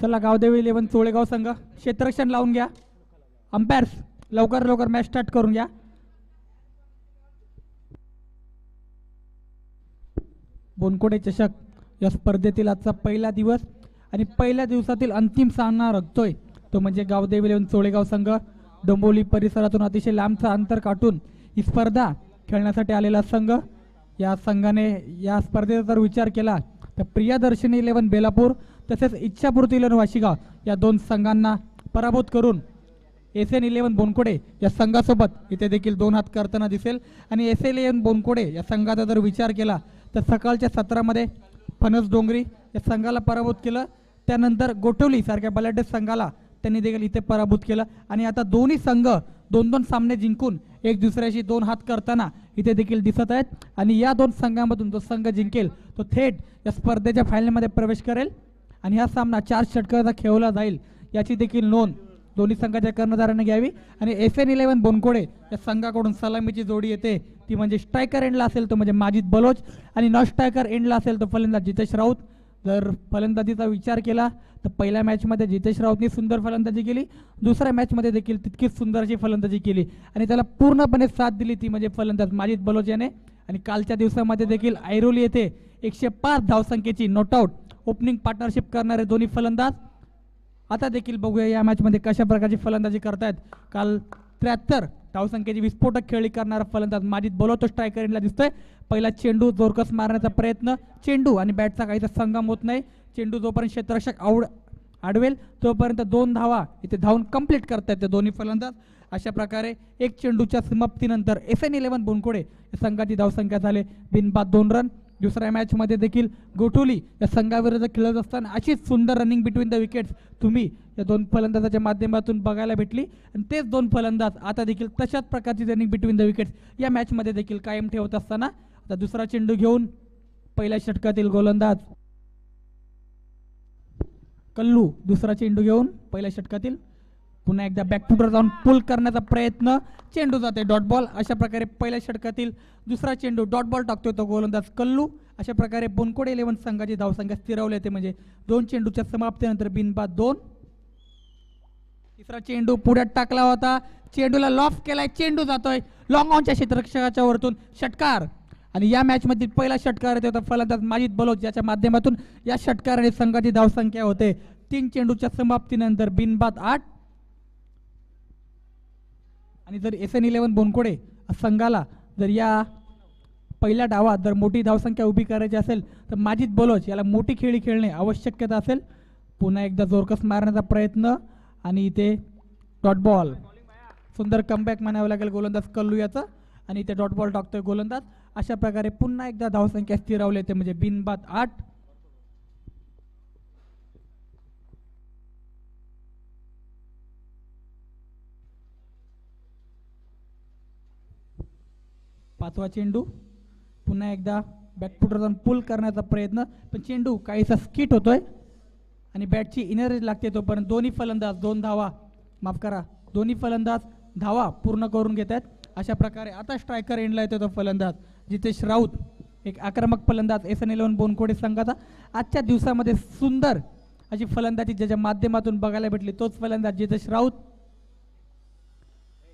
चला गावदेवी 11 चोळेगाव संघ क्षेत्ररक्षण लावून घ्या. अंपायर्स लवकर लवकर मॅच स्टार्ट करून घ्या. बोनकोडे चषक या स्पर्धेतील आजचा पहिला दिवस आणि पहिल्या दिवसातील अंतिम सामना रंगतोय तो म्हणजे गावदेवी 11 चोळेगाव संघ डोंबिवली परिसरातून अतिशय लांबचा अंतर काढून ही स्पर्धा खेळण्यासाठी आलेला संघ. या संघाने या स्पर्धेचा जर विचार केला तर प्रियदर्शनी 11 बेलापूर तसेच इच्छापूर्ती 11 वाशिगाव या दोन संघांना पराभूत करून SN 11 बोनकोडे या संघासोबत इथे देखील दोन हात करताना दिसेल. आणि SN 11 बोनकोडे या संघाचा जर विचार केला तर सकाळच्या सत्रामध्ये फणस डोंगरी या संघाला पराभूत केलं. त्यानंतर गोठवली सारख्या बलाढ्य संघाला त्यांनी देखील इथे पराभूत केलं. आणि आता दोन्ही संघ 2-2 सामने जिंकून एक दुसऱ्याशी दोन हात करताना इथे देखील दिसत आहेत. आणि या दोन संघांमधून जो संघ जिंकेल तो थेट या स्पर्धेच्या फायनलमध्ये प्रवेश करेल. आणि हा सामना 4 षटकांचा खेळवला जाईल याची देखील नोंद दोन्ही संघाच्या कर्णधारांनी घ्यावी. आणि SN 11 बोनकोडे या संघाकडून सलामीची जोडी येते ती म्हणजे स्ट्रायकर एंडला असेल तो म्हणजे माजिद बलोच आणि नॉन स्ट्रायकर एंडला असेल तो फलंदाज जितेश राऊत. जर फलंदाजीचा विचार केला तर पहिल्या मॅचमध्ये जितेश राऊतनी सुंदर फलंदाजी केली. दुसऱ्या मॅचमध्ये देखील तितकीच सुंदर अशी फलंदाजी केली आणि त्याला पूर्णपणे साथ दिली ती म्हणजे फलंदाज माजिद बलोच याने. आणि कालच्या दिवसामध्ये देखील ऐरोली येथे 105 धावसंख्येची नॉटआउट ओपनिंग पार्टनरशिप करणारे दोन्ही फलंदाज आता देखील बघूया या मॅचमध्ये कशा प्रकारची फलंदाजी करतायत. काल 73 धावसंख्येची विस्फोटक खेळी करणारा फलंदाज माजिद बलोच स्ट्रायकर एंडला दिसतोय. पहिला चेंडू जोरकस मारण्याचा प्रयत्न, चेंडू आणि बॅटचा काहीसा संगम होत नाही. चेंडू जोपर्यंत क्षेत्ररक्षक आडवेल तोपर्यंत 2 धावा इथे धावून कंप्लीट करतायत ते दोन्ही फलंदाज. अशा प्रकारे एक चेंडूच्या समाप्तीनंतर SN 11 बोनकोडे या संघाची धावसंख्या झाले बिनबाद 2 रन. दुसऱ्या मॅचमध्ये देखील गोठवली या संघाविरुद्ध खेळत असताना अशीच सुंदर रनिंग बिटवीन द विकेट्स तुम्ही या दोन फलंदाजाच्या माध्यमातून बघायला भेटली. आणि तेच दोन फलंदाज आता देखील तशाच प्रकारची रनिंग बिटवीन द विकेट्स या मॅचमध्ये देखील कायम ठेवत असताना आता दुसरा चेंडू घेऊन पहिल्या षटकातील गोलंदाज कल्लू दुसरा चेंडू घेऊन पहिल्या षटकातील पुन्हा एकदा बॅकफुटवर जाऊन पुल करण्याचा प्रयत्न, चेंडू जाते डॉट बॉल. अशा प्रकारे पहिल्या षटकातील दुसरा चेंडू डॉट बॉल टाकतोय तो गोलंदाज कल्लू. अशा प्रकारे बोनकोडे 11 संघाची धावसंख्या स्थिरावली येते म्हणजे 2 चेंडूच्या समाप्तीनंतर बिनबाद 2. तिसरा चेंडू पुढ्यात टाकला होता, चेंडूला लॉफ्ट केलाय, चेंडू जातोय लॉंग ऑनच्या क्षेत्ररक्षकाच्या वरतून षटकार. आणि या मॅच मधील पहिला षटकार येतो फलंदाज माजिद बलोच याच्या माध्यमातून. या षटकाराने संघाची धावसंख्या होते 3 चेंडूच्या समाप्तीनंतर बिनबाद 8. आणि जर SN 11 बोनकोडे संघाला जर या पहिल्या डावात जर मोठी धावसंख्या उभी करायची असेल तर माजिद बलोच याला मोठी खेळी खेळणे आवश्यकता असेल. पुन्हा एकदा जोरकस मारण्याचा प्रयत्न आणि इथे डॉट बॉल. सुंदर कमबॅक म्हणावं लागेल गोलंदाज कल्लू याचा. आणि इथे डॉट बॉल टाकतोय गोलंदाज. अशा प्रकारे पुन्हा एकदा धावसंख्या स्थिरावली येते म्हणजे बिनबाद 8. पाचवा चेंडू पुन्हा एकदा बॅकफुटर जाऊन पुल करण्याचा प्रयत्न पण चेंडू काहीसा स्किट होतोय आणि बॅटची इनरेज लागते तोपर्यंत दोन्ही फलंदाज दोन्ही फलंदाज धावा पूर्ण करून घेत आहेत. अशा प्रकारे आता स्ट्रायकर एंडला येतो तो फलंदाज जितेश राऊत, एक आक्रमक फलंदाज SN 11 बोनकोडे संघाचा. आजच्या दिवसामध्ये सुंदर अशी फलंदाजी ज्याच्या माध्यमातून बघायला भेटली तोच फलंदाज जितेश राऊत.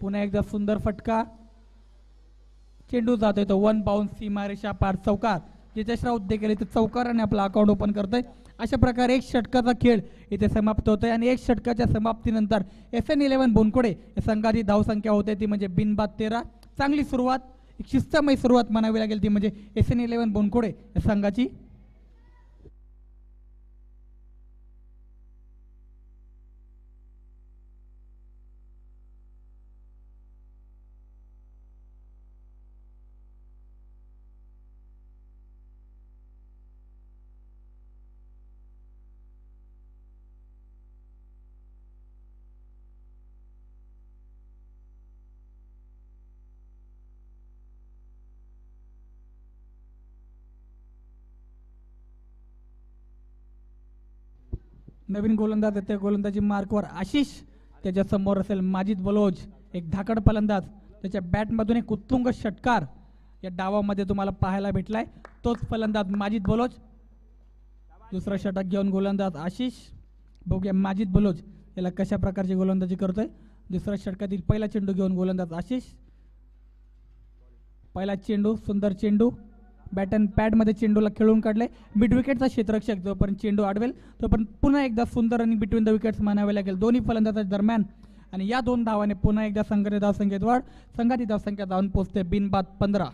पुन्हा एकदा सुंदर फटका, चेंडू जातोय तो 1 बाउन्स सीमारेषा पार चौकार. जितेश राऊत देखील इथे चौकाराने आपला अकाउंट ओपन करतोय. अशा प्रकारे एक षटकाचा खेळ इथे समाप्त होतोय आणि एक षटकाच्या समाप्तीनंतर SN 11 बोनकोडे या संघाची धावसंख्या होते ती म्हणजे बिनबाद 13. चांगली सुरुवात, एक शिस्तमय सुरुवात म्हणावी लागेल ती म्हणजे SN 11 बोनकोडे या संघाची. नवीन गोलंदाज येते गोलंदाजी मार्कवर आशिष, त्याच्या समोर असेल माजिद बलोच, एक धाकड फलंदाज. त्याच्या बॅटमधून एक उत्तुंग षटकार या डावामध्ये तुम्हाला पाहायला भेटलाय तोच फलंदाज माजिद बलोच. दुसरा षटक घेऊन गोलंदाज आशिष. बघूया माजिद बलोच याला कशा प्रकारची गोलंदाजी करतोय. दुसऱ्या षटकातील पहिला चेंडू घेऊन गोलंदाज आशिष. पहिला चेंडू, सुंदर चेंडू, बॅट अँड पॅडमध्ये चेंडूला खेळून काढले. मिड विकेटचा क्षेत्ररक्षक जोपर्यंत चेंडू अडवेल तोपर्यंत पुन्हा एकदा सुंदर रनिंग बिटवीन द विकेट्स म्हणावे लागेल दोन्ही फलंदाजाच्या दरम्यान. आणि या 2 धावाने पुन्हा एकदा संघाची धावसंख्येत वाढ. संघाची धावसंख्या जाऊन पोहोचते बिनबाद 15.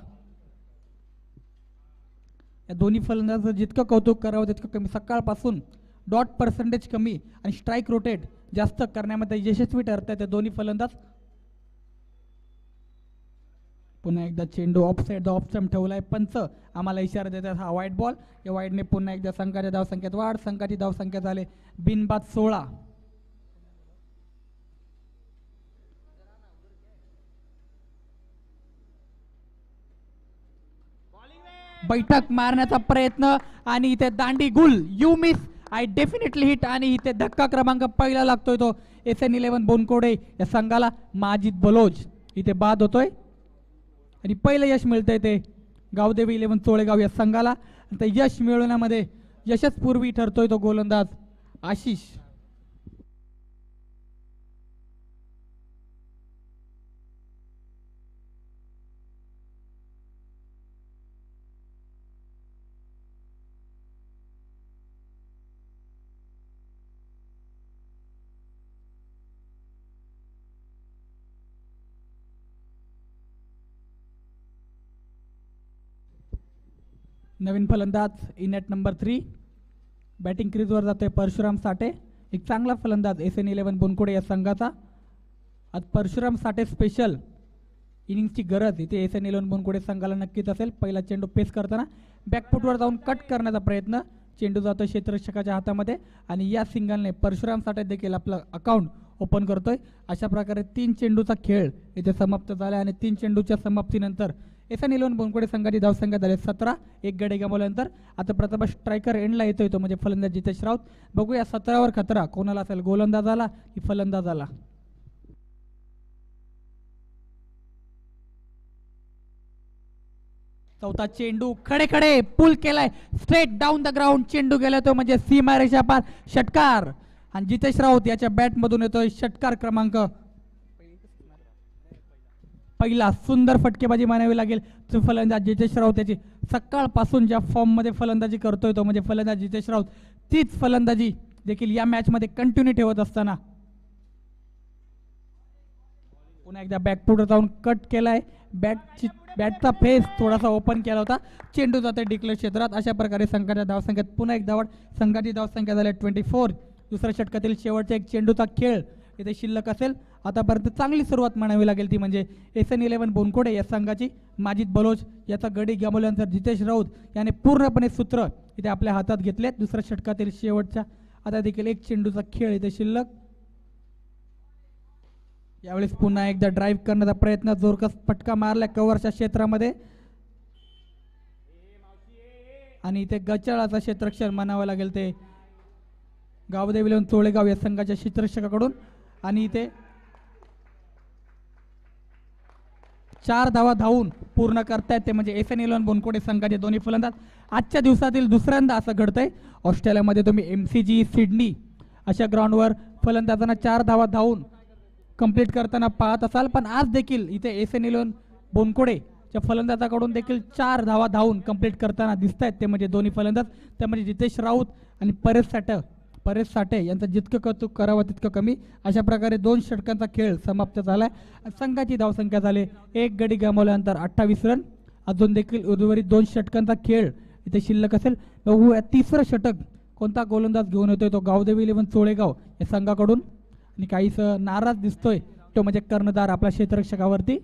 या दोन्ही फलंदाजाचं जितकं कौतुक करावं तितकं कमी. सकाळपासून डॉट पर्सेंटेज कमी आणि स्ट्राईक रोटेट जास्त करण्यामध्ये यशस्वी ठरत आहेत ते दोन्ही फलंदाज. पुन्हा एकदा चेंडू ऑफ साइड ऑफ स्टंप ठेवलाय. पंच आम्हाला इशारा देतात हा वाईट बॉल. या वाईटने पुन्हा एकदा संघाच्या धावसंख्येत वाढ. संघाची धावसंख्या झाले बिनबाद 16. बैठक मारण्याचा प्रयत्न आणि इथे दांडी गुल. You miss I definitely hit. आणि इथे धक्का क्रमांक पहिला लागतोय तो SN11 बोनकोडे या संघाला. माजिद बलोच इथे बाद होतोय आणि पहिलं यश मिळतंय ते गावदेवी 11 चोळेगाव या संघाला. ते यश मिळवण्यामध्ये यशस्पूर्वी ठरतोय तो गोलंदाज आशिष. नवीन फलंदाज इनेट नंबर 3. बॅटिंग क्रीजवर जातोय परशुराम साठे. एक चांगला फलंदाज SN11 बोनकोडे या संघाचा. आज परशुराम साठे स्पेशल इनिंग्सची गरज इथे SN11 बोनकोडे संघाला नक्कीच असेल. पहिला चेंडू पेस करताना बॅकफुटवर जाऊन कट करण्याचा प्रयत्न. चेंडू जातो क्षेत्ररक्षकाच्या हातामध्ये आणि या सिंगलने परशुराम साठे देखील आपलं अकाउंट ओपन करतोय. अशा प्रकारे 3 चेंडूचा खेळ इथे समाप्त झाला आणि 3 चेंडूच्या समाप्तीनंतर SN11 बोनकोडे संघाची धावसंख्या झाली 17. एक गडी गमावल्यानंतर आता प्रथम स्ट्रायकर एंडला येतोय तो म्हणजे फलंदाज जितेश राऊत. बघूया 17वर खतरा कोणाला असेल, गोलंदाजाला की फलंदाजाला. चौथा चेंडू खडे खडे पुल केलाय स्ट्रेट डाऊन द ग्राउंड. चेंडू गेला तो म्हणजे सीमारेषा पार. षटकार आणि जितेश राऊत याच्या बॅटमधून येतोय षटकार क्रमांक पहिला. सुंदर फटकेबाजी मानावी लागेल. फलंदाज जितेश राऊत याची सकाळपासून ज्या फॉर्म मध्ये फलंदाजी करतोय तो म्हणजे फलंदाज जितेश राऊत तीच फलंदाजी देखील या मॅच मध्ये कंटिन्यू ठेवत असताना पुन्हा एकदा बॅकफुटवर जाऊन कट केलाय. बॅटचा फेस थोडासा ओपन केला होता. चेंडू जाते डिक्लेअर क्षेत्रात. अशा प्रकारे संघाच्या धावसंख्येत पुन्हा एक धावड. संघाची धावसंख्या झाली 24. दुसऱ्या षटकातील शेवटचा एक चेंडूचा खेळ इथे शिल्लक असेल. आतापर्यंत चांगली सुरुवात म्हणावी लागेल ती म्हणजे SN11 बोनकोडे या संघाची. माजिद बलोच याचा गडी गमावल्यानंतर जितेश राऊत याने पूर्णपणे सूत्र इथे आपल्या हातात घेतलेत. दुसऱ्या षटकातील शेवटच्या आता देखील एक चेंडूचा खेळ इथे शिल्लक. यावेळेस पुन्हा एकदा ड्राईव्ह करण्याचा प्रयत्न. जोरकस फटका मारला कव्हरच्या क्षेत्रामध्ये आणि इथे गचाळाचा क्षेत्ररक्षण म्हणावं लागेल ते गावदेवी चोळेगाव या संघाच्या क्षेत्ररक्षकाकडून. आणि इथे 4 धावा धावून पूर्ण करतायत ते म्हणजे SN11 बोनकोडे संघाचे दोन्ही फलंदाज. आजच्या दिवसातील दुसऱ्यांदा असं घडतंय. ऑस्ट्रेलियामध्ये तुम्ही MCG सिडनी अशा ग्राउंडवर फलंदाजांना 4 धावा धावून कंप्लीट करताना पाहत असाल, पण आज देखील इथे SN11 बोनकोडेच्या फलंदाजाकडून देखील 4 धावा धावून कंप्लीट करताना दिसत आहेत ते म्हणजे दोन्ही फलंदाज. त्या म्हणजे जितेश राऊत आणि परेश साठे यांचं जितकं कौतुक करावं तितकं कमी. अशा प्रकारे 2 षटकांचा खेळ समाप्त झालाय. संघाची धावसंख्या झाली एक गडी गमावल्यानंतर 28 रन. अजून देखील उर्वरित 2 षटकांचा खेळ इथे शिल्लक असेल. बघूया तिसरं षटक कोणता गोलंदाज घेऊन येतोय तो गावदेवी 11 चोळेगाव या संघाकडून. आणि काहीस नाराज दिसतोय तो म्हणजे कर्णधार आपल्या क्षेत्ररक्षकावरती.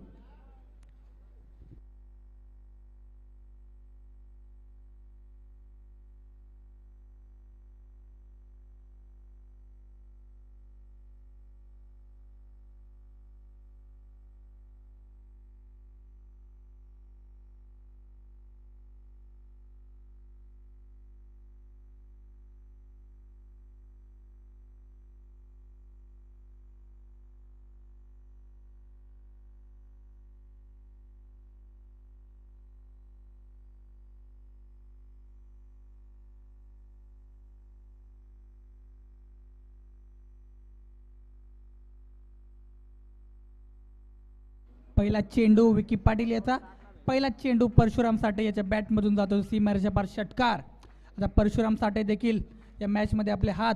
पहिला चेंडू विकी पाटील याचा, पहिला चेंडू परशुराम साठे याच्या बॅटमधून जातो सीमारेषा पार षटकार. आता परशुराम साठे देखील या मॅचमध्ये आपले हात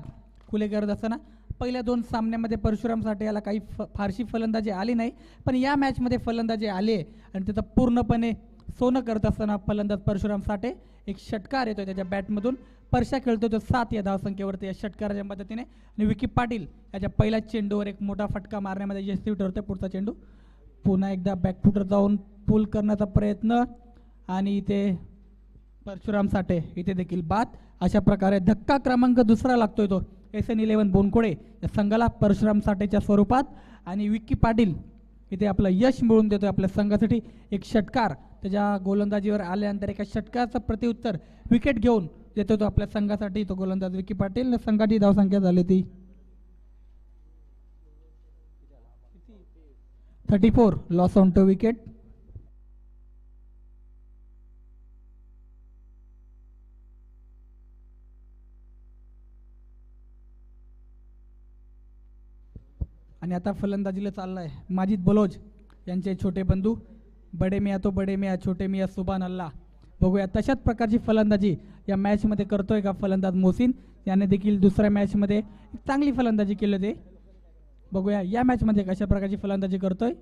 खुले करत असताना पहिल्या 2 सामन्यामध्ये परशुराम साठे याला काही फारशी फलंदाजी आली नाही, पण या मॅचमध्ये फलंदाजी आली आणि त्याचं पूर्णपणे सोनं करत असताना फलंदाज परशुराम साठे एक षटकार येतो त्याच्या बॅटमधून. परशा खेळतो तो 7 या धावसंख्येवरती या षटकाराच्या मदतीने आणि विकी पाटील याच्या पहिल्या चेंडूवर एक मोठा फटका मारण्यामध्ये यशस्वी ठरतो. पुढचा चेंडू पुन्हा एकदा बॅकफुटर जाऊन पुल करण्याचा प्रयत्न आणि इथे परशुराम साठे इथे देखील बाद. अशा प्रकारे धक्का क्रमांक 2 लागतोय तो SN11 बोनकोडे या संघाला परशुराम साठेच्या स्वरूपात आणि विक्की पाटील इथे आपलं यश मिळवून देतोय आपल्या संघासाठी. एक षटकार त्याच्या गोलंदाजीवर आल्यानंतर एका षटकाचं प्रत्युत्तर विकेट घेऊन देतो तो आपल्या संघासाठी तो गोलंदाज विक्की पाटील. संघाची धावसंख्या झाली ती 34, लॉस ऑन 2 विकेट. आणि आता फलंदाजीला चाललाय माजिद बलोच यांचे छोटे बंधू बडे मिया तो बडे मिया छोटे मिया सुभान अल्लाह. बघूया तशाच प्रकारची फलंदाजी या मॅचमध्ये करतोय का फलंदाज मोहसिन. याने देखील दुसऱ्या मॅचमध्ये चांगली फलंदाजी केली होती. बघूया या मॅचमध्ये कशा प्रकारची फलंदाजी करतोय.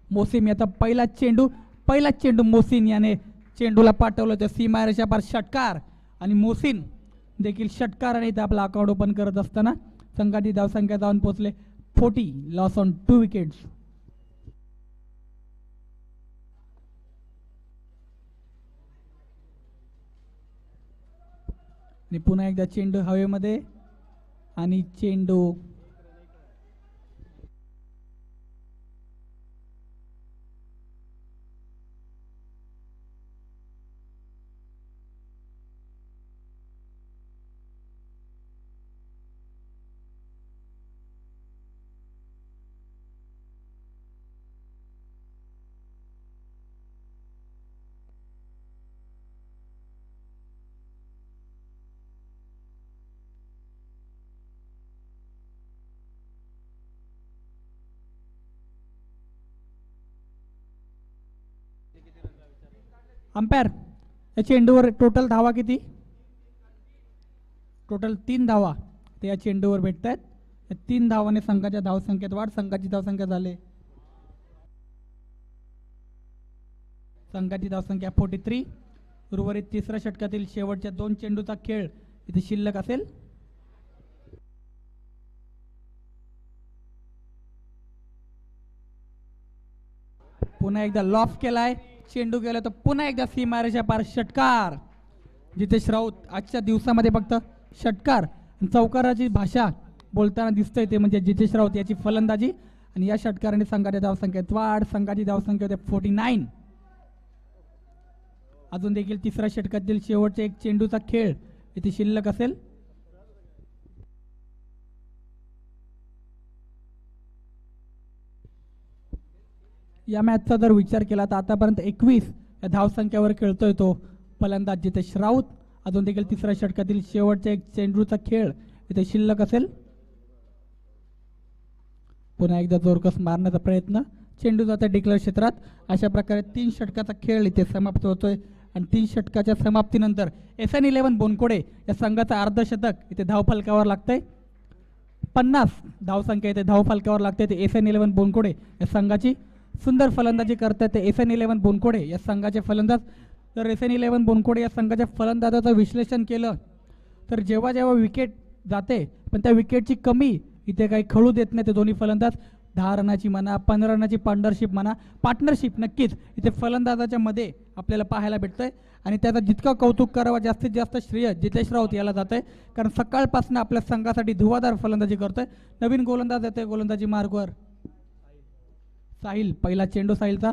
मोहसिन आता पहिला चेंडू मोहसिन याने चेंडूला पाठवलं तर सीमारेषा पार षटकार आणि मोहसिन देखील षटकार आणि आपला अकाउंट ओपन करत असताना संघाची धावसंख्या जाऊन पोहोचले 40, लॉस ऑन 2 विकेट्स. आणि पुन्हा एकदा चेंडू हवेमध्ये आणि चेंडू अंपायर या चेंडूवर टोटल धावा किती. टोटल 3 धावा ते या चेंडूवर भेटत आहेत. 3 धावाने संघाच्या धावसंख्येत वाढ. संघाची धावसंख्या झाली संघाची धावसंख्या 43. उर्वरित तिसऱ्या षटकातील शेवटच्या 2 चेंडूचा खेळ इथे शिल्लक असेल. पुन्हा एकदा लॉफ केलाय चेंडू गेला तर पुन्हा एकदा सीमारेषा पार षटकार. जितेश राऊत आजच्या दिवसामध्ये फक्त षटकार चौकाराची भाषा बोलताना दिसतंय ते म्हणजे जितेश राऊत याची फलंदाजी आणि या षटकाराने संघाच्या धावसंख्येत वाढ. संघाची धावसंख्या होते 49. अजून देखील तिसऱ्या षटकातील शेवटच्या एक चेंडूचा खेळ इथे शिल्लक असेल. या मॅचचा जर विचार केला तर आतापर्यंत 21 या धावसंख्येवर खेळतोय तो फलंदाज जितेश राऊत. अजून देखील तिसऱ्या षटकातील शेवटच्या एक चेंडूचा खेळ इथे शिल्लक असेल. पुन्हा एकदा जोरकस मारण्याचा प्रयत्न. चेंडू जाते डिक्लेअर क्षेत्रात. अशा प्रकारे 3 षटकाचा खेळ इथे समाप्त होतोय आणि 3 षटकाच्या समाप्तीनंतर SN11 बोनकोडे या संघाचा अर्धशतक इथे धावफलकावर लागतंय. 50 धावसंख्या इथे धावफलकावर लागते. ते SN11 बोनकोडे या संघाची सुंदर फलंदाजी करतात ते SN11 बोनकोडे या संघाचे फलंदाज. तर SN11 बोनकोडे या संघाच्या फलंदाजाचं विश्लेषण केलं तर जेव्हा जेव्हा विकेट जाते पण त्या विकेटची कमी इथे काही खळू देत नाही ते दोन्ही फलंदाज. 10 रनाची म्हणा 15 रनाची पार्टनरशिप नक्कीच इथे फलंदाजाच्या मध्ये आपल्याला पाहायला भेटतंय आणि त्याचा जितका कौतुक करावं जास्तीत जास्त श्रेय जितेश राऊत याला जात आहे कारण सकाळपासून आपल्या संघासाठी धुवाधार फलंदाजी करतोय. नवीन गोलंदाज येतोय गोलंदाजी मार्गवर साहिल. पहिला चेंडू साहिलचा.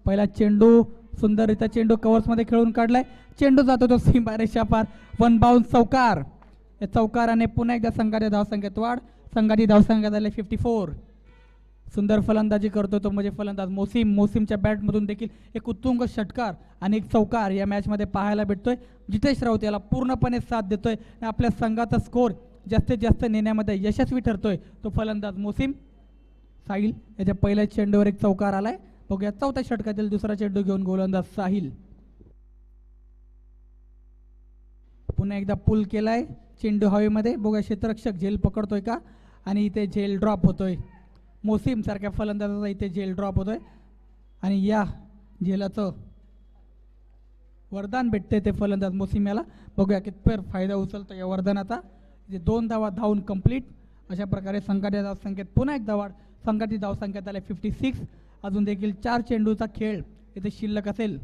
पहिला चेंडू सुंदररित्या चेंडू कव्हर्समध्ये खेळून काढलाय. चेंडू जातो तो सीमारेषा पार. 1 बाउन्स चौकार. या चौकाराने पुन्हा एकदा संघाच्या धावसंख्येत वाढ. संघाची धावसंख्या झाली 54. सुंदर फलंदाजी करतो तो म्हणजे फलंदाज मोसीमच्या बॅटमधून देखील एक उत्तुंग षटकार आणि एक चौकार या मॅचमध्ये पाहायला भेटतोय. जितेश राऊत याला पूर्णपणे साथ देतोय आणि आपल्या संघाचा स्कोर जास्तीत जास्त नेण्यामध्ये यशस्वी ठरतोय तो फलंदाज मोसीम. साहिल याच्या पहिल्या चेंडूवर एक चौकार आलाय. बघूया चौथ्या षटकातील दुसरा चेंडू घेऊन गोलंदाज साहिल. पुन्हा एकदा पुल केलाय चेंडू हवेमध्ये. बघूया क्षेत्ररक्षक झेल पकडतोय का आणि इथे झेल ड्रॉप होतोय. मोसीम सारख्या फलंदाजाचा इथे झेल ड्रॉप होतोय आणि या झेलाचं वरदान भेटते ते फलंदाज मोसीम याला. बघूया कितपर फायदा उचलतो या वरदानाचा. जे 2 धावा धावून कंप्लीट. अशा प्रकारे संघाच्या धावसंख्येत पुन्हा एक धावा. संघाची धावसंख्येत आले 56. अजून देखील 4 चेंडूचा खेळ इथे शिल्लक असेल.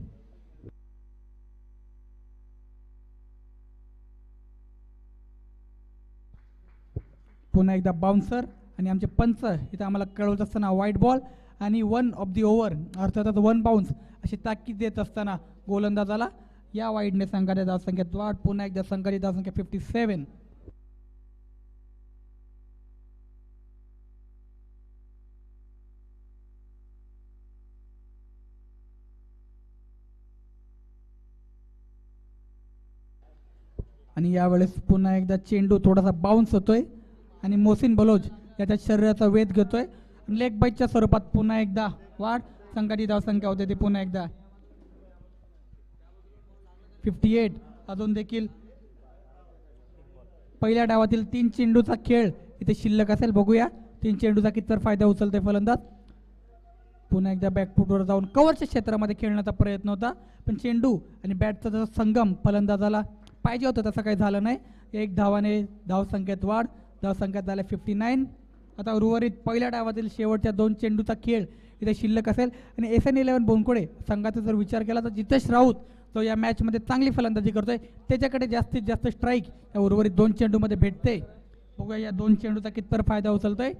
पुन्हा एकदा बाउन्सर आणि आमचे पंच इथे आम्हाला कळवत असताना व्हाईट बॉल आणि 1 ऑफ दी ओव्हर अर्थातच 1 बाउन्स अशी ताकीद देत असताना गोलंदाजाला या वाईडने संघाच्या धावसंख्येत वाढ. पुन्हा एकदा संघाची धावसंख्या 57. आणि यावेळेस पुन्हा एकदा चेंडू थोडासा बाउन्स होतोय आणि मोहसिन बलोच याच्या शरीराचा वेध घेतोय. लेग बाईटच्या स्वरूपात पुन्हा एकदा वाढ. संघाची धावसंख्या होते ती पुन्हा एकदा 58. अजून देखील पहिल्या डावातील 3 चेंडूचा खेळ इथे शिल्लक असेल. बघूया 3 चेंडूचा कितपर फायदा उचलतोय फलंदाज. पुन्हा एकदा बॅकफुटवर जाऊन कव्हरच्या क्षेत्रामध्ये खेळण्याचा प्रयत्न होता पण चेंडू आणि बॅटचा जसा संगम फलंदाजाला पाहिजे होतं तसं काही झालं नाही. 1 धावाने धावसंख्येत वाढ. धावसंख्येत झाल्या 59. आता उर्वरित पहिल्या डावातील शेवटच्या 2 चेंडूचा खेळ इथे शिल्लक असेल आणि SN11 बोनकोडे संघाचा जर विचार केला तर जितेश राऊत जो या मॅचमध्ये चांगली फलंदाजी करतोय त्याच्याकडे जास्तीत जास्त स्ट्राईक या उर्वरित 2 चेंडूमध्ये भेटते. बघूया या 2 चेंडूचा कितपर फायदा उचलतोय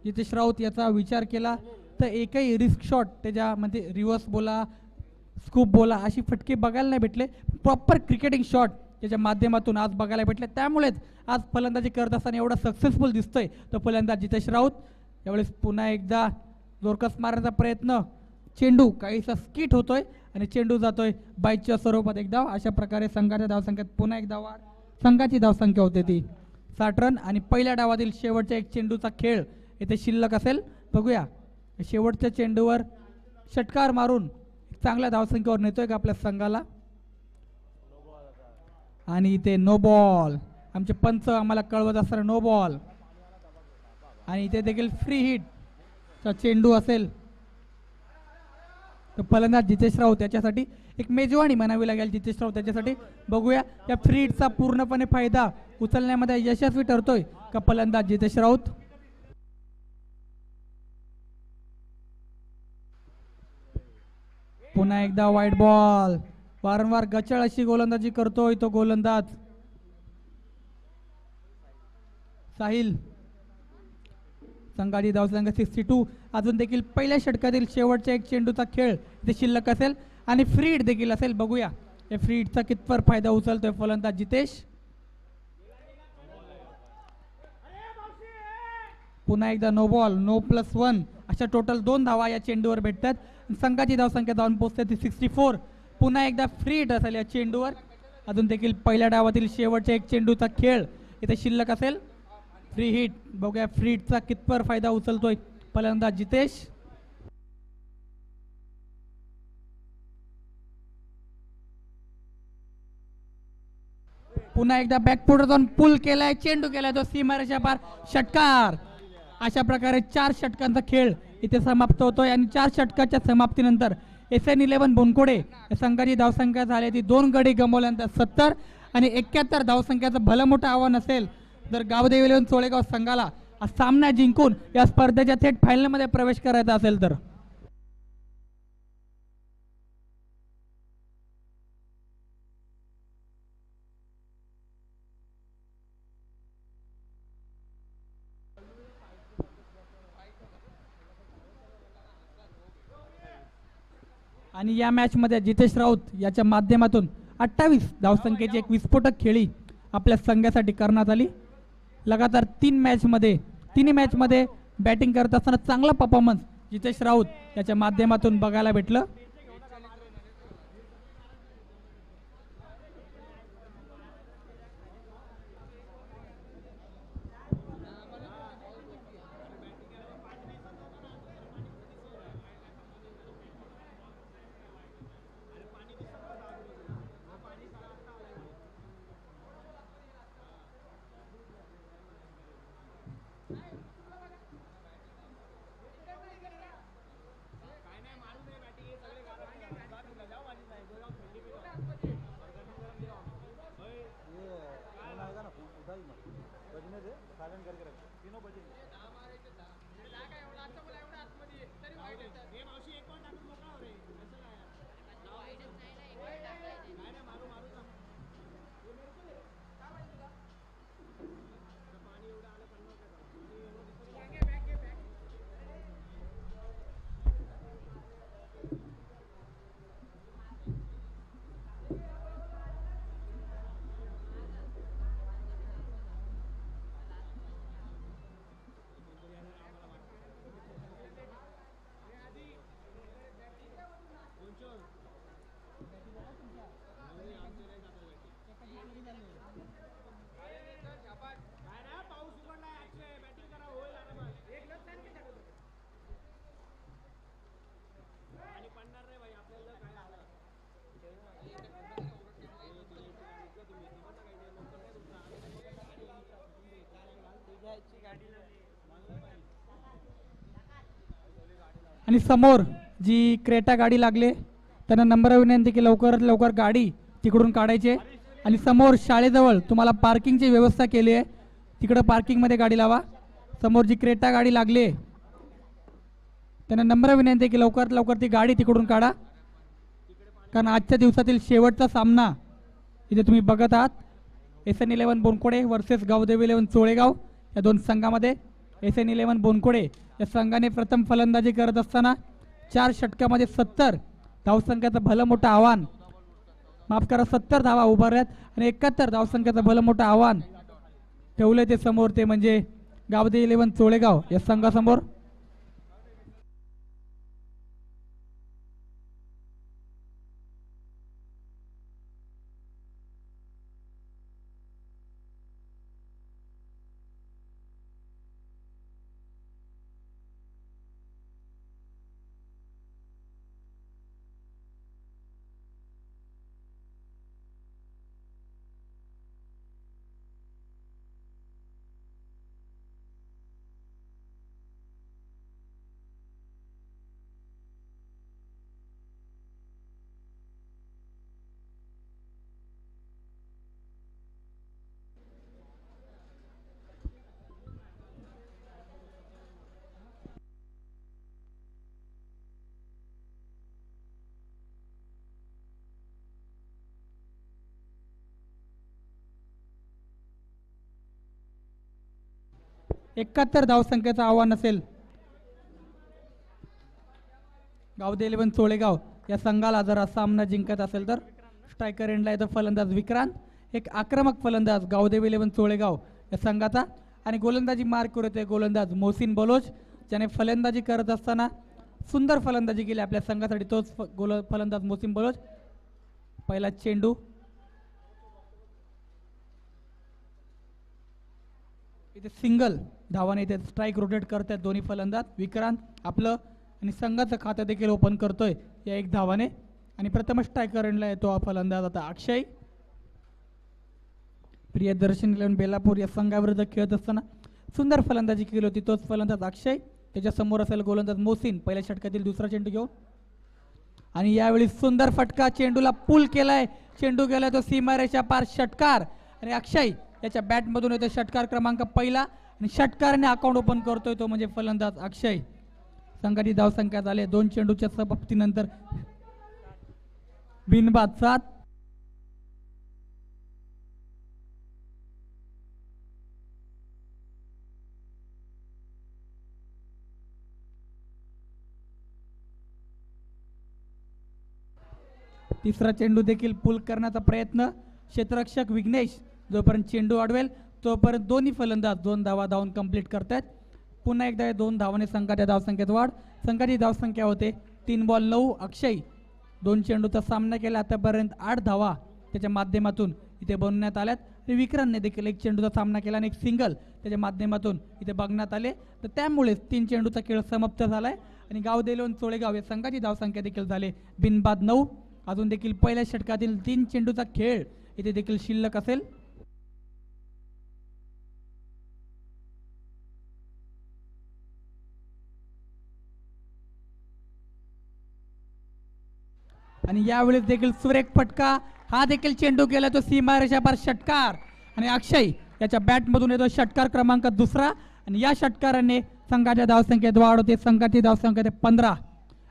जितेश राऊत. याचा विचार केला तर एकही रिस्क शॉट त्याच्यामध्ये रिव्हर्स बोला स्कूप बोला अशी फटके बघायला नाही भेटले. प्रॉपर क्रिकेटिंग शॉट त्याच्या माध्यमातून आज बघायला भेटले. त्यामुळेच आज फलंदाजी करत असताना एवढा सक्सेसफुल दिसतोय तो फलंदाज जितेश राऊत. यावेळेस पुन्हा एकदा जोरकस मारण्याचा प्रयत्न. चेंडू काहीसा स्किट होतोय आणि चेंडू जातोय बाईटच्या स्वरूपात एक धाव. अशा प्रकारे संघाच्या धावसंख्येत पुन्हा एकदा वाढ. संघाची धावसंख्या होते ती 60 रन आणि पहिल्या डावातील शेवटच्या 1 चेंडूचा खेळ इथे शिल्लक असेल. बघूया शेवटच्या चेंडूवर षटकार मारून चांगल्या धावसंख्येवर नेतोय का आपल्या संघाला. आणि इथे नो बॉल. आमचे पंच आम्हाला कळवत असताना नो बॉल आणि इथे देखील फ्री हिट चा चेंडू असेल. तर फलंदाज जितेश राऊत त्याच्यासाठी एक मेजवानी म्हणावी लागेल जितेश राऊत त्याच्यासाठी. बघूया या फ्री हिटचा पूर्णपणे फायदा उचलण्यामध्ये यशस्वी ठरतोय का फलंदाज जितेश राऊत. पुन्हा एकदा व्हाईट बॉल. वारंवार गचळ अशी गोलंदाजी करतोय तो गोलंदाज साहिल. संघाची धावसंख्या 62. अजून देखील पहिल्या षटकातील शेवटच्या 1 चेंडूचा खेळ इथे शिल्लक असेल आणि फ्री हिट देखील असेल. बघूया या फ्री हिटचा कितपर फायदा उचलतोय फलंदाज जितेश. पुन्हा एकदा नो बॉल. नो +1 अशा टोटल 2 धावा या चेंडूवर भेटतात. संघाची धावसंख्या जाऊन पोहोचते ती 64. पुन्हा एकदा फ्री हिट असेल या चेंडूवर. अजून देखील पहिल्या डावातील शेवटच्या 1 चेंडूचा खेळ इथे शिल्लक असेल. Free hit. बघूया फ्री हिटचा कितपर फायदा उचलतोय फलंदाज जितेश. पुन्हा एकदा बॅकफुटवर जाऊन पुल केलाय. चेंडू केलाय तो सीमारेषा पार. षटकार. अशा प्रकारे 4 षटकांचा खेळ इथे समाप्त होतोय आणि 4 षटकाच्या समाप्तीनंतर SN11 बोनकोडे या संघाची धावसंख्या झाली ती 2 गडी गमावल्यानंतर 70 आणि 71 धावसंख्याचं भलं मोठं आव्हान असेल जर गावदेवी इलेव्हन चोळेगाव संघाला हा सामना जिंकून या स्पर्धेच्या थेट फायनलमध्ये प्रवेश करायचा असेल तर. आणि या मॅचमध्ये जितेश राऊत याच्या माध्यमातून 28 धावसंख्येची एक विस्फोटक खेळी आपल्या संघासाठी करण्यात आली. लगातार 3 मॅचमध्ये बॅटिंग करत असताना चांगला परफॉर्मन्स जितेश राऊत याच्या माध्यमातून बघायला भेटलं. आणि समोर जी क्रेटा गाडी लागले त्यांना नम्र विनंती की लवकरात लवकर गाडी तिकडून काढायची. आणि समोर शाळेजवळ तुम्हाला पार्किंगची व्यवस्था केली आहे, तिकडं पार्किंगमध्ये गाडी लावा. समोर जी क्रेटा गाडी लागली त्यांना नम्र विनंती की लवकरात लवकर ती गाडी तिकडून काढा, कारण आजच्या दिवसातील शेवटचा सामना इथे तुम्ही बघत आहात. SN11 बोनकोडे वर्सेस गावदेवी 11 चोळेगाव या दोन संघामध्ये. SN11 बोनकोडे या संघाने प्रथम फलंदाजी करत असताना 4 षटकामध्ये 70 धावसंख्याचं भलं मोठं आव्हान, माफ करा 70 धावा उभारल्यात आणि 71 धावसंख्याचं भलं मोठं आव्हान ठेवले ते समोर, ते म्हणजे गावदेवी 11 चोळेगाव या संघासमोर. एकाहत्तर धावसंख्येचं आव्हान असेल गावदेवी 11 चोळेगाव या संघाला जर असा सामना जिंकत असेल तर. स्ट्रायकर एंडला येतो फलंदाज विक्रांत, एक आक्रमक फलंदाज गावदेवी 11 चोळेगाव या संघाचा. आणि गोलंदाजी मार्क करतोय गोलंदाज मोहसिन बलोच, ज्याने फलंदाजी करत असताना सुंदर फलंदाजी केली आपल्या संघासाठी, तोच फलंदाज मोहसिन बलोच. पहिला चेंडू इथे सिंगल धावाने इथे स्ट्राईक रोटेट करतात दोन्ही फलंदाज. विक्रांत आपलं आणि संघाचं खातं देखील ओपन करतोय या 1 धावाने. आणि प्रथम स्ट्रायकर एंडला येतो हा फलंदाज आता अक्षय. प्रियदर्शन 11 बेलापूर या संघाविरुद्ध खेळत असताना सुंदर फलंदाजी केली होती, तोच फलंदाज अक्षय. त्याच्यासमोर असेल गोलंदाज मोहसिन, पहिल्या षटकातील दुसरा चेंडू घेऊन. आणि यावेळी सुंदर फटका, चेंडूला पुल केलाय, चेंडू गेलाय तो सीमारेषा पार, षटकार. आणि अक्षय याच्या बॅटमधून येतो षटकार क्रमांक पहिला आणि षटकाराने अकाउंट ओपन करतोय तो म्हणजे फलंदाज अक्षय. संघाची धावसंख्या झाली 2 चेंडूच्या समाप्तीनंतर बिनबाद 7. तिसरा चेंडू देखील पुल करण्याचा प्रयत्न, क्षेत्ररक्षक विघ्नेश जोपर्यंत चेंडू अडवेल तोपर्यंत दोन्ही फलंदाज 2 धावा धावून कंप्लीट करतात. पुन्हा एकदा 2 धावाने संघाच्या धावसंख्येत वाढ. संघाची धावसंख्या होते 3 बॉल 9. अक्षय 2 चेंडूचा सामना केला, आतापर्यंत 8 धावा त्याच्या माध्यमातून इथे बनवण्यात आल्यात. आणि विक्रांतने देखील 1 चेंडूचा सामना केला आणि 1 सिंगल त्याच्या माध्यमातून इथे बघण्यात आले. तर त्यामुळेच 3 चेंडूचा खेळ समाप्त झालाय आणि गाव देवलेवन चोळेगाव या संघाची धावसंख्या देखील झाले बिनबाद 9. अजून देखील पहिल्या षटकातील 3 चेंडूचा खेळ इथे देखील शिल्लक असेल. आणि यावेळेस देखील सुरेख फटका, हा देखील चेंडू गेला तो सीमारेषा पार षटकार. आणि अक्षय याच्या बॅटमधून येतो षटकार क्रमांक 2 आणि या षटकाराने संघाच्या धावसंख्येत वाढ होते. संघाची धावसंख्या 15.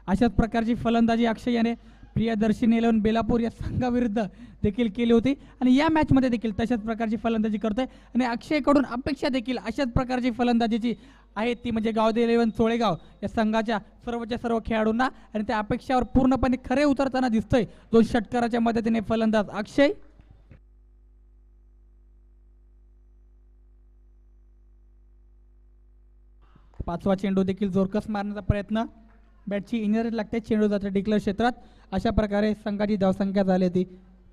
अशाच प्रकारची फलंदाजी अक्षय याने प्रियदर्शनी इलेव्हन बेलापूर या संघाविरुद्ध देखील केली होती आणि या मॅचमध्ये देखील तशाच प्रकारची फलंदाजी करतोय. आणि अक्षयकडून अपेक्षा देखील अशाच प्रकारची फलंदाजीची आहे, ती म्हणजे गाव इलेव्हन चोळेगाव या संघाच्या सर्वच्या सर्व खेळाडूंना. आणि त्या अपेक्षावर पूर्णपणे खरे उतरताना दिसतोय 2 षटकाराच्या मदतीने फलंदाज अक्षय. पाचवा चेंडू देखील जोरकस मारण्याचा प्रयत्न, बॅटची इनर लागते, चेंडू जाते डिक्लेअर क्षेत्रात. अशा प्रकारे संघाची धावसंख्या झाली होती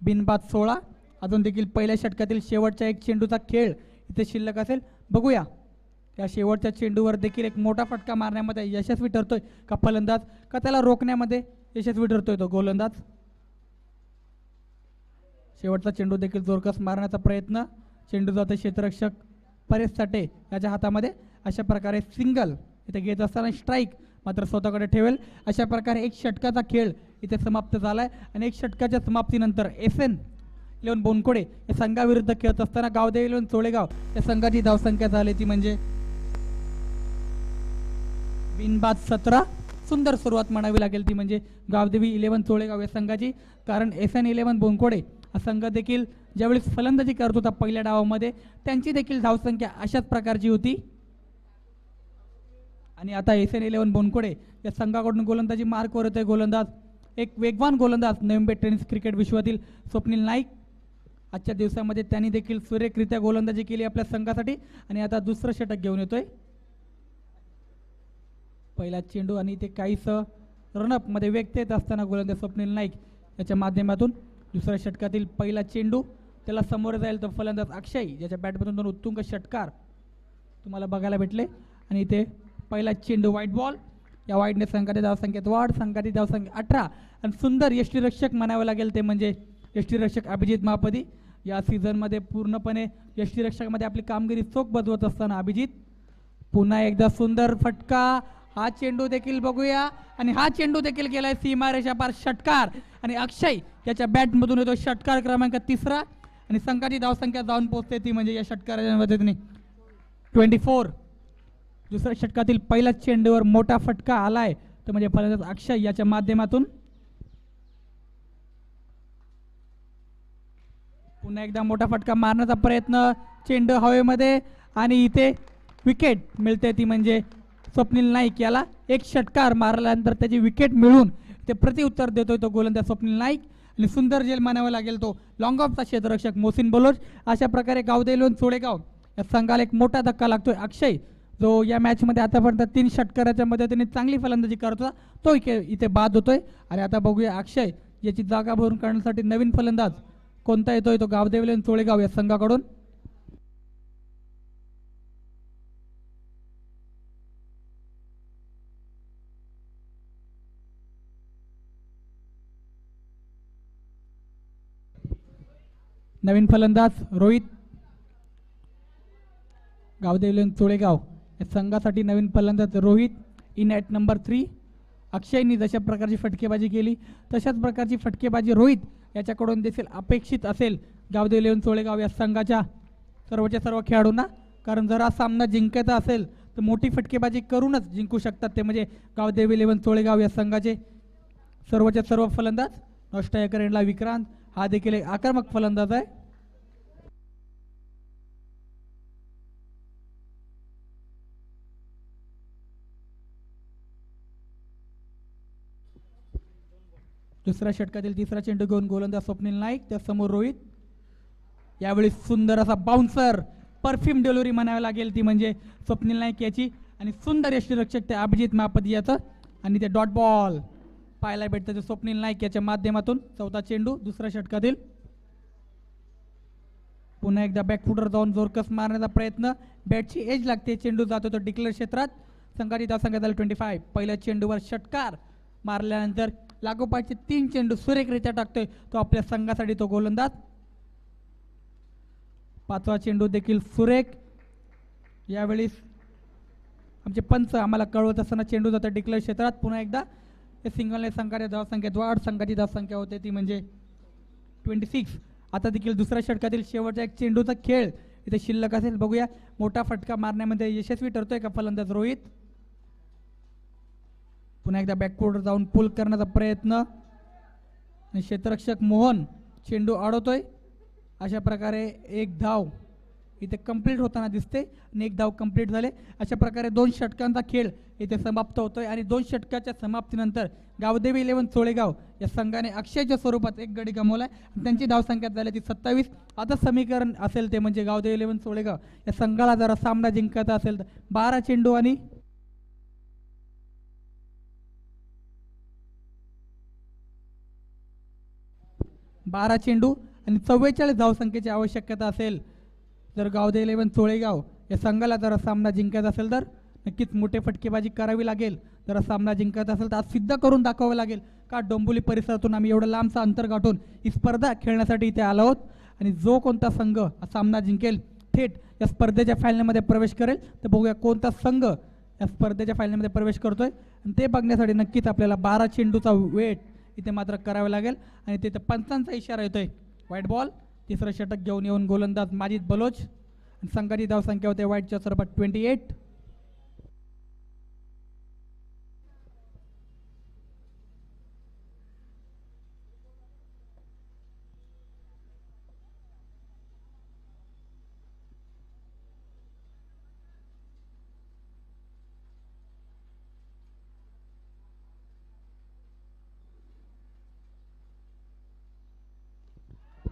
बिनबाद 16. अजून देखील पहिल्या षटकातील शेवटच्या 1 चेंडूचा खेळ इथे शिल्लक असेल. बघूया या शेवटच्या चेंडूवर देखील एक मोठा फटका मारण्यामध्ये यशस्वी ठरतोय का फलंदाज, का त्याला रोखण्यामध्ये यशस्वी ठरतोय तो गोलंदाज. शेवटचा चेंडू देखील जोरकस मारण्याचा प्रयत्न, चेंडू जातो क्षेत्ररक्षक परेश साठे याच्या हातामध्ये. अशा प्रकारे सिंगल इथे घेत असताना स्ट्राईक मात्र स्वतःकडे ठेवेल. अशा प्रकारे 1 षटकाचा खेळ इथे समाप्त झालाय आणि 1 षटकाच्या समाप्तीनंतर SN इलेव्हन बोनकोडे या संघाविरुद्ध खेळत असताना गावदेवी इलेव्हन चोळेगाव या संघाची धावसंख्या झाली ती म्हणजे बिनबाद 17. सुंदर सुरुवात म्हणावी लागेल ती म्हणजे गावदेवी इलेव्हन चोळेगाव या संघाची, कारण SN इलेव्हन बोनकोडे हा संघ देखील ज्यावेळेस फलंदाजी करत होता पहिल्या डावामध्ये त्यांची देखील धावसंख्या अशाच प्रकारची होती. आणि आता SN इलेव्हन बोनकोडे या संघाकडून गोलंदाजी मार्कवर होते गोलंदाज, एक वेगवान गोलंदाज नवी मुंबई टेनिस क्रिकेट विश्वातील स्वप्नील नाईक. आजच्या दिवसामध्ये त्यांनी देखील सुरेखरित्या गोलंदाजी केली आपल्या संघासाठी आणि आता दुसरं षटक घेऊन येतोय. पहिला चेंडू आणि ते काहीस रनअप मध्ये व्यक्त येत असताना गोलंदाज स्वप्नील नाईक याच्या माध्यमातून दुसऱ्या षटकातील पहिला चेंडू त्याला समोर जाईल तो फलंदाज अक्षय, ज्याच्या बॅटमधून 2 उत्तुंग षटकार तुम्हाला बघायला भेटले. आणि इथे पहिला चेंडू व्हाईट बॉल, या वाईटने संघाच्या धावसंख्येत वाढ. संघाची धावसंख्या 18 आणि सुंदर यष्टीरक्षक म्हणावं लागेल ते म्हणजे यष्टीरक्षक अभिजित महापदी. या सीझनमध्ये पूर्णपणे यष्टीरक्षकामध्ये आपली कामगिरी चोख बजवत असताना अभिजित. पुन्हा एकदा सुंदर फटका, हा चेंडू देखील बघूया आणि हा चेंडू देखील गेलाय सीमारेषा पार षटकार. आणि अक्षय याच्या बॅटमधून येतो षटकार क्रमांक 3 आणि संघाची धावसंख्या जाऊन पोहोचते ती म्हणजे या षटकाराच्या मदतीने 24. दुसऱ्या षटकातील पहिल्या चेंडूवर मोठा फटका आलाय तर म्हणजे फलंदाज अक्षय याच्या माध्यमातून. पुन्हा एकदा मोठा फटका मारण्याचा प्रयत्न, चेंडू हवेमध्ये आणि इथे विकेट मिळते ती म्हणजे स्वप्नील नाईक याला. 1 षटकार मारल्यानंतर त्याची विकेट मिळून ते प्रतिउत्तर देतोय तो गोलंदाज स्वप्नील नाईक. आणि सुंदर जेल मानावा लागेल तो लॉंग ऑफचा क्षेत्ररक्षक मोहसिन बलोच. अशा प्रकारे गावदेवी इलेव्हन चोळेगाव या संघाला एक मोठा धक्का लागतोय. अक्षय जो या मॅचमध्ये आतापर्यंत 3 षटकाराच्या मदतीने चांगली फलंदाजी करत होता तो इथे बाद होतोय. आणि आता बघूया अक्षय याची जागा भरून काढण्यासाठी नवीन फलंदाज कोणता येतोय तो गावदेवी इलेव्हन चोळेगाव या संघाकडून. नवीन फलंदाज रोहित, गावदेवी इलेव्हन चोळेगाव या संघासाठी नवीन फलंदाज रोहित इन ॲट नंबर 3. अक्षयनी जशा प्रकारची फटकेबाजी केली तशाच प्रकारची फटकेबाजी रोहित याच्याकडून देखील अपेक्षित असेल गावदेवी इलेव्हन चोळेगाव या संघाच्या सर्वच्या सर्व खेळाडूंना, कारण जर हा सामना जिंकायचा असेल तर मोठी फटकेबाजी करूनच जिंकू शकतात ते म्हणजे गावदेवी इलेव्हन चोळेगाव या संघाचे सर्वच्या सर्व फलंदाज. नॉस्ट्रायकर एंडला विक्रांत हा देखील एक आक्रमक फलंदाज आहे. दुसऱ्या षटकातील 3रा चेंडू घेऊन गोलंदाज स्वप्नील नाईक, त्यासमोर रोहित. यावेळी सुंदर असा बाउन्सर, परफ्यूम डिलिव्हरी म्हणावी लागेल ती म्हणजे स्वप्नील नाईक याची. आणि सुंदर यष्टीरक्षक ते अभिजित महापती याचं आणि ते डॉट बॉल पाहायला भेटतं ते स्वप्नील नाईक याच्या माध्यमातून. चौथा चेंडू दुसऱ्या षटकातील. पुन्हा एकदा बॅकफुटर जाऊन जोरकस मारण्याचा प्रयत्न, बॅटची एज लागते, चेंडू जातो तो डिक्लेअर क्षेत्रात. संघाची धावसंख्या झाली 25. पहिल्या चेंडूवर षटकार मारल्यानंतर लागोपाठचे 3 चेंडू सुरेखरित्या टाकतोय तो आपल्या संघासाठी तो गोलंदाज. पाचवा चेंडू देखील सुरेख. यावेळी आमचे पंच आम्हाला कळवत असताना चेंडू जातो डिक्लेअर क्षेत्रात. पुन्हा एकदा हे सिंगलने संघाच्या धावसंख्येत वाढ. संघाची धावसंख्या होते ती म्हणजे 26. आता देखील दुसऱ्या षटकातील शेवटचा एक चेंडूचा खेळ इथे शिल्लक असेल. बघूया मोठा फटका मारण्यामध्ये यशस्वी ठरतोय का फलंदाज रोहित. पुन्हा एकदा बॅकफुटर जाऊन पुल करण्याचा प्रयत्न आणि क्षेत्ररक्षक मोहन चेंडू अडवतोय. अशा प्रकारे एक धाव इथे कंप्लीट होताना दिसते आणि एक धाव कंप्लीट झाले. अशा प्रकारे 2 षटकांचा खेळ इथे समाप्त होतोय आणि 2 षटकाच्या समाप्तीनंतर गावदेवी 11 चोळेगाव या संघाने अक्षयच्या स्वरूपात एक गडी गमावलाय. त्यांची धावसंख्या झाली ती 27. आता समीकरण असेल ते म्हणजे गावदेवी 11 चोळेगाव या संघाला जरा सामना जिंकायचा असेल तर 12 चेंडू आणि 44 धावसंख्येची आवश्यकता असेल. जर गावदेवी 11 चोळेगाव या संघाला जरा सामना जिंकायचा असेल तर नक्कीच मोठे फटकेबाजी करावी लागेल. जरा सामना जिंकायचा असेल तर आज सिद्ध करून दाखवावं लागेल का डोंबिवली परिसरातून आम्ही एवढं लांबचा अंतर गाठून ही स्पर्धा खेळण्यासाठी इथे आलो आहोत. आणि जो कोणता संघ हा सामना जिंकेल थेट या स्पर्धेच्या फायनलमध्ये प्रवेश करेल. तर बघूया कोणता संघ या स्पर्धेच्या फायनलमध्ये प्रवेश करतोय आणि ते बघण्यासाठी नक्कीच आपल्याला 12 चेंडूचा वेट इथे मात्र करावा लागेल. आणि तिथे पंचांचा इशारा येतोय व्हाईट बॉल. तिसरं षटक घेऊन येऊन गोलंदाज माजिद बलोच आणि संघाची धावसंख्या होते व्हाईटच्या स्वरूपात 28.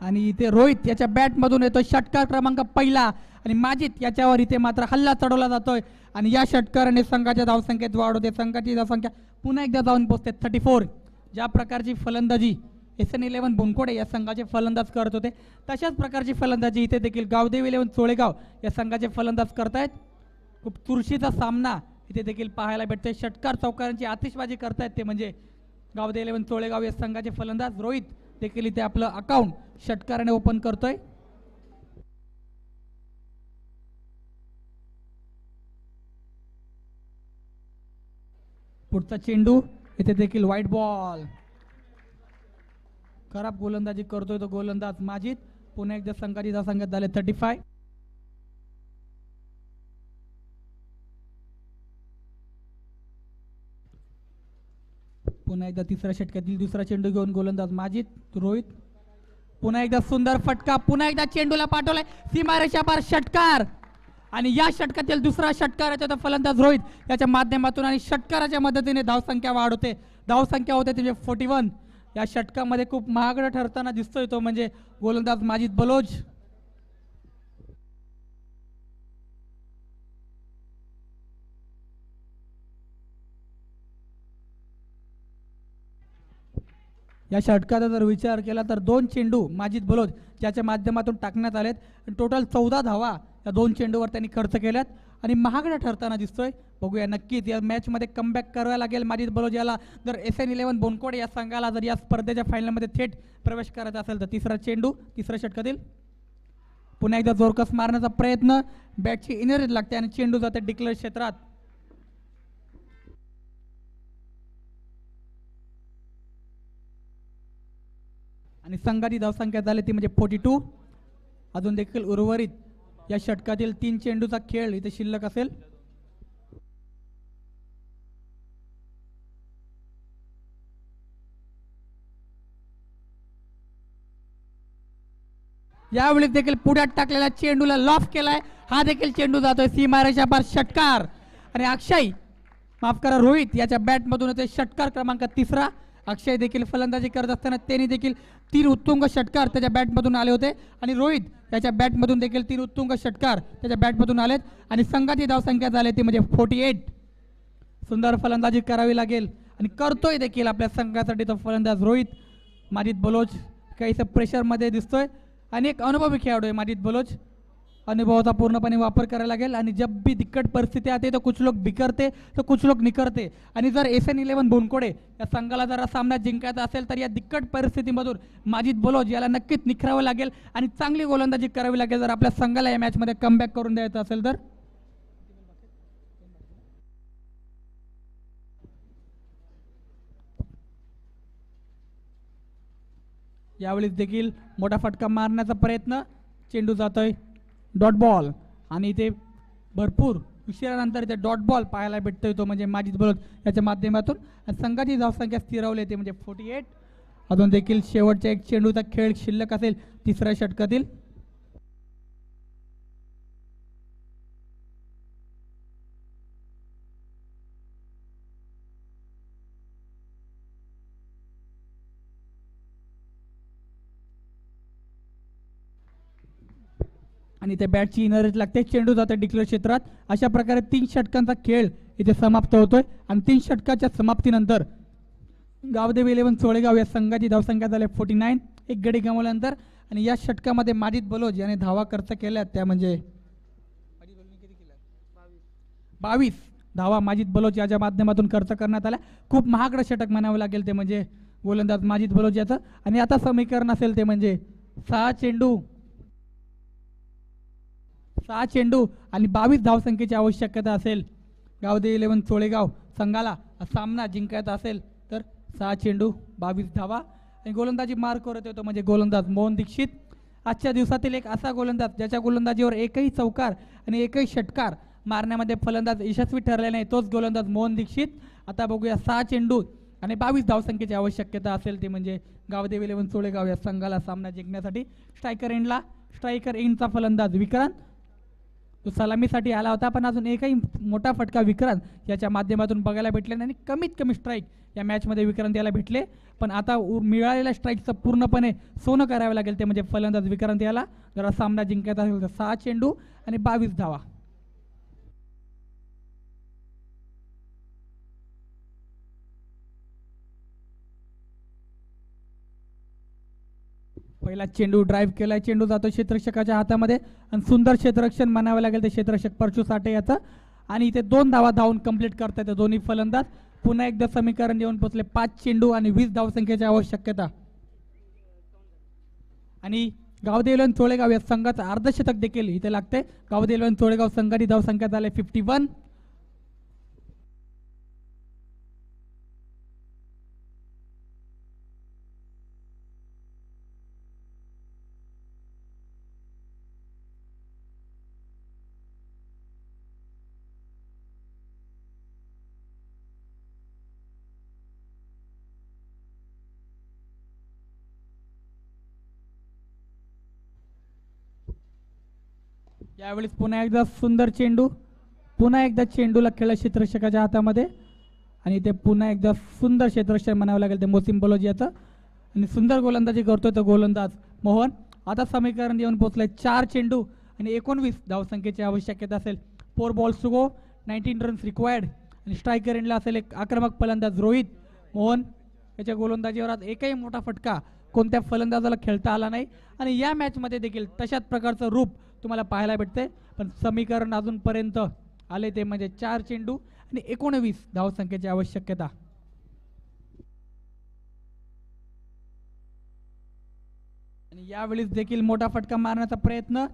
आणि इथे रोहित याच्या बॅटमधून येतोय षटकार क्रमांक पहिला आणि माजिद याच्यावर इथे मात्र हल्ला चढवला जातोय आणि या षटकाराने संघाच्या धावसंख्येत वाढ होते. संघाची धावसंख्या पुन्हा एकदा जाऊन पोहोचते 34. ज्या प्रकारची फलंदाजी SN 11 बुनकोडे या संघाचे फलंदाज करत होते तशाच प्रकारची फलंदाजी इथे देखील गावदेवी 11 चोळेगाव या संघाचे फलंदाज करतायत. खूप चुरशीचा सामना इथे देखील पाहायला भेटतोय. षटकार चौकारांची आतिषबाजी करतायत ते म्हणजे गावदेवी 11 चोळेगाव या संघाचे फलंदाज. रोहित देखील इथे आपलं अकाउंट षटकाराने ओपन करतोय. पुढचा चेंडू इथे देखील व्हाईट बॉल. खराब गोलंदाजी करतोय तो गोलंदाज माजिद. पुन्हा एकदा संघाची धावसंख्या झाले 35. पुन्हा एकदा तिसऱ्या षटकातील दुसरा चेंडू घेऊन गोलंदाज माजिद रोहित. पुन्हा एकदा सुंदर फटका. पुन्हा एकदा चेंडूला पाठवलाय सीमारेषा पार षटकार आणि या षटकातील दुसरा षटकार याचा फलंदाज रोहित याच्या माध्यमातून आणि षटकाराच्या मदतीने धावसंख्या वाढ होते. धावसंख्या होते म्हणजे 41. या षटकामध्ये खूप महागडा ठरताना दिसतोय तो म्हणजे गोलंदाज माजिद बलोच. या षटकाचा जर विचार केला तर 2 चेंडू माजिद बलोच ज्याच्या माध्यमातून टाकण्यात आलेत. टोटल 14 धावा या 2 चेंडूवर त्यांनी खर्च केल्यात आणि महागडा ठरताना दिसतोय. बघूया नक्कीच या मॅचमध्ये कमबॅक करावा लागेल माजिद बलोच याला. जर SN 11 बोनकोडे या संघाला जर या स्पर्धेच्या फायनलमध्ये थेट प्रवेश करायचा असेल तर तिसरा चेंडू तिसऱ्या षटकातील. पुन्हा एकदा जोरकस मारण्याचा प्रयत्न. बॅटची इनर लागते आणि चेंडू जाते डिक्लेअर क्षेत्रात. आणि संघाची धावसंख्या झाली ती म्हणजे 42. अजून देखील उर्वरित या षटकातील 3 चेंडूचा खेळ इथे शिल्लक असेल. यावेळी देखील पुढ्यात टाकलेल्या चेंडूला लॉफ केलाय. हा देखील चेंडू जातोय सीमारेषा पार षटकार आणि अक्षय माफ करा रोहित याच्या बॅटमधून येतोय षटकार क्रमांक 3. अक्षय देखील फलंदाजी करत असताना त्यांनी देखील तीन उत्तुंग षटकार त्याच्या बॅटमधून आले होते आणि रोहित याच्या बॅटमधून देखील तीन उत्तुंग षटकार त्याच्या बॅटमधून आलेत आणि संघाची धावसंख्या झाली ती म्हणजे 48. सुंदर फलंदाजी करावी लागेल आणि करतोय देखील आपल्या संघासाठी तो फलंदाज रोहित. माजिद बलोच काहीसं प्रेशरमध्ये दिसतोय आणि एक अनुभवी खेळाडू आहे माजिद बलोच. अनुभवाचा पूर्णपणे वापर करायला लागेल आणि जब भी दिक्कत परिस्थिती आते तो कुछ लोग बिखरते तो कुछ लोग निखरते आणि जर SN11 बोनकोडे या संघाला जर सामना जिंकायचा असेल तर या दिक्कट परिस्थितीमधून माजिद बलोच याला नक्कीच निखरावं लागेल आणि चांगली गोलंदाजी करावी लागेल जर आपल्या संघाला या मॅचमध्ये कमबॅक करून द्यायचं असेल तर. यावेळेस देखील मोठा फटका मारण्याचा प्रयत्न. चेंडू जातोय डॉट बॉल आणि इथे भरपूर उशिरानंतर इथे डॉट बॉल पाहायला भेटतोय तो म्हणजे माजिद बलोच याच्या माध्यमातून आणि संघाची धावसंख्या स्थिरावली ते म्हणजे 48. अजून देखील शेवटच्या एक चेंडूचा खेळ शिल्लक असेल तिसऱ्या षटकातील. आणि ते बॅटची इनरेज लागते. चेंडू जाते डिक्लेअर क्षेत्रात. अशा प्रकारे 3 षटकांचा खेळ इथे समाप्त होतोय आणि 3 षटकाच्या समाप्तीनंतर गावदेव 11 चोळेगाव या संघाची धावसंख्या झाली 49. एक गडी गमावल्यानंतर आणि या षटकामध्ये माजिद बलोच याने धावा खर्च केल्या त्या म्हणजे 22 धावा माजिद बलोच याच्या माध्यमातून खर्च करण्यात आल्या. खूप महागडं षटक म्हणावं लागेल ते म्हणजे गोलंदाज माजिद बलोच याचं. आणि आता समीकरण असेल ते म्हणजे 6 चेंडू आणि 22 धावसंख्येची आवश्यकता असेल. गावदेव 11 चोळेगाव संघाला सामना जिंकायचा असेल तर 6 चेंडू 22 धावा आणि गोलंदाजी मार्क करत येतो म्हणजे गोलंदाज मोहन दीक्षित. आजच्या दिवसातील एक असा गोलंदाज ज्याच्या गोलंदाजीवर एकही चौकार आणि एकही षटकार मारण्यामध्ये फलंदाज यशस्वी ठरले नाही तोच गोलंदाज मोहन दीक्षित. आता बघूया 6 चेंडू आणि 22 धावसंख्येची आवश्यकता असेल ते म्हणजे गावदेव 11 चोळेगाव या संघाला सामना जिंकण्यासाठी. स्ट्रायकर एंडचा फलंदाज विक्रांत तो सलामीसाठी आला होता पण अजून एकही मोठा फटका विक्रांत याच्या माध्यमातून बघायला भेटले नाही आणि कमीत कमी स्ट्राईक या मॅचमध्ये विक्रांत याला भेटले. पण आता मिळालेल्या स्ट्राईकचं पूर्णपणे सोनं करावं लागेल ते म्हणजे फलंदाज विक्रांत याला जर सामना जिंकायचा असेल तर 6 चेंडू आणि 22 धावा. पहिला चेंडू ड्राईव्ह केलाय. चेंडू जातो क्षेत्ररक्षकाच्या हातामध्ये आणि सुंदर क्षेत्ररक्षण म्हणावं लागेल ते क्षेत्ररक्षक परशु साठे याचं. आणि इथे 2 धावा धावून कंप्लीट करतात दोन्ही फलंदाज. पुन्हा एकदा समीकरण येऊन पोहोचले 5 चेंडू आणि 20 धावसंख्येची आवश्यकता. आणि गावदेव 11 चोळेगाव या संघाचं अर्धशतक देखील इथे लागते. गावदेव 11 चोळेगाव संघाची धावसंख्या झाली 51. यावेळेस पुन्हा एकदा सुंदर चेंडू. पुन्हा एकदा चेंडूला खेळ क्षेत्ररक्षकाच्या हातामध्ये आणि ते पुन्हा एकदा सुंदर क्षेत्ररक्षण म्हणावं लागेल ते मोसिम बलोच याचं. आणि सुंदर गोलंदाजी करतोय तो गोलंदाज मोहन. आता समीकरण येऊन पोहोचलंय 4 चेंडू आणि 19 धावसंख्येची आवश्यकता असेल. 4 balls to go, 19 runs required. आणि स्ट्रायकर एंडला असेल एक आक्रमक फलंदाज रोहित. मोहन याच्या गोलंदाजीवर आज एकही मोठा फटका कोणत्या फलंदाजाला खेळता आला नाही आणि या मॅचमध्ये देखील तशाच प्रकारचं रूप तुम्हाला पाहायला भेटते. पण समीकरण अजूनपर्यंत आले ते म्हणजे 4 चेंडू आणि 19 धावसंख्येची आवश्यकता. आणि यावेळेस देखील मोठा फटका मारण्याचा प्रयत्न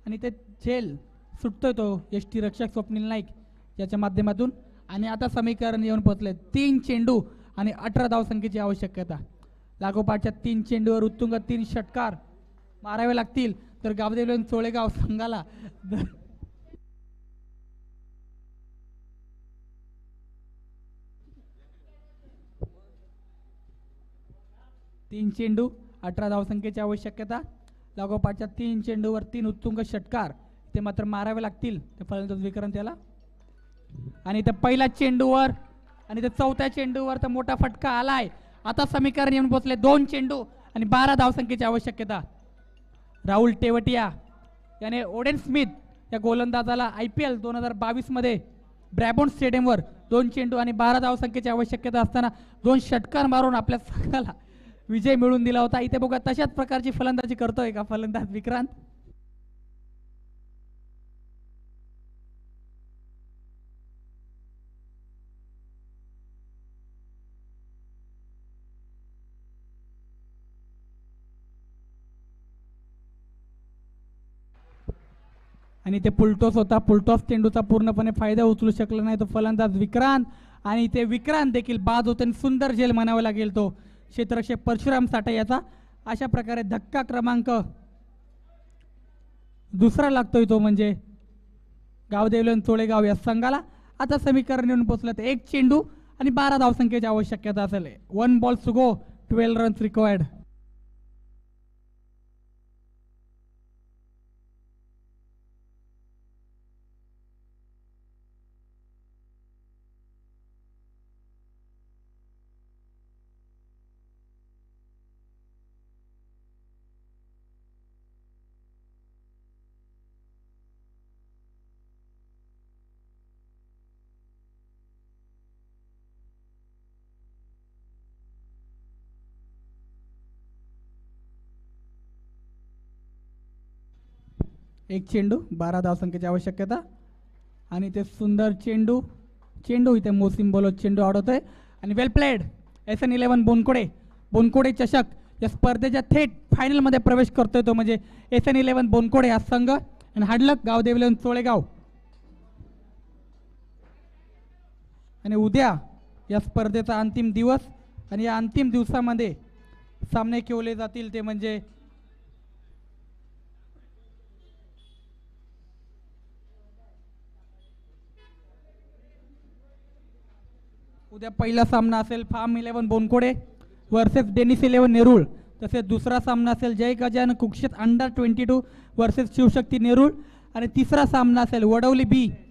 आणि ते झेल सुटतोय तो यष्टी रक्षक स्वप्नील नाईक याच्या माध्यमातून. आणि आता समीकरण येऊन पोहोचले 3 चेंडू आणि 18 धावसंख्येची आवश्यकता. लागोपाठच्या 3 चेंडूवर उत्तुंग 3 षटकार मारावे लागतील तर गावदेव 11 चोळेगाव संघाला 3 चेंडू 18 धावसंख्येची आवश्यकता. लागोपाठच्या 3 चेंडूवर 3 उत्तुंग षटकार ते मात्र मारावे लागतील ते फलंदाज विक्रांत याला. आणि त्या पहिल्या चेंडूवर आणि त्या चौथ्या चेंडूवर तर मोठा फटका आलाय. आता समीकरण येऊन पोहोचले 2 चेंडू आणि 12 धावसंख्येची आवश्यकता. राहुल टेवटिया याने ओडेन स्मिथ या गोलंदाजाला IPL 2022 मध्ये ब्रॅबॉन स्टेडियमवर 2 चेंडू आणि 12 धावसंख्येची आवश्यकता असताना 2 षटकार मारून आपल्या संघाला विजय मिळवून दिला होता. इथे बघा तशाच प्रकारची फलंदाजी करतोय का फलंदाज विक्रांत. आणि ते पुलटॉस होता. पुलटॉस चेंडूचा पूर्णपणे फायदा उचलू शकला नाही तो फलंदाज विक्रांत. आणि ते विक्रांत देखील बाद होते. सुंदर झेल म्हणावा लागेल तो क्षेत्ररक्षक परशुराम साठे याचा. अशा प्रकारे धक्का क्रमांक दुसरा लागतोय तो म्हणजे गावदेवलन चोळेगाव या संघाला. आता समीकरण येऊन पोहोचलं 1 चेंडू आणि 12 धावसंख्येची आवश्यकता असेल. 1 ball to go, 12 runs required. एक चेंडू 12 धावसंख्येची आवश्यकता. आणि ते सुंदर चेंडू इथे मोसिम बोलत चेंडू अडवतोय. आणि वेल प्लेड. SN11 बोनकोडे चषक या स्पर्धेच्या थेट फायनलमध्ये प्रवेश करतोय तो म्हणजे SN11 बोनकोडे हा संघ आणि हाडलक गावदेवलन चोळेगाव. आणि उद्या या स्पर्धेचा अंतिम दिवस आणि या अंतिम दिवसामध्ये सामने खेळले जातील ते म्हणजे उद्या पहिला सामना असेल फार्म 11 बोनकोडे वर्सेस डेनिस 11 नेरूळ. तसेच दुसरा सामना असेल जय गजान कुक्षित अंडर 22 वर्सेस शिवशक्ती नेरूळ. आणि तिसरा सामना असेल वडवली B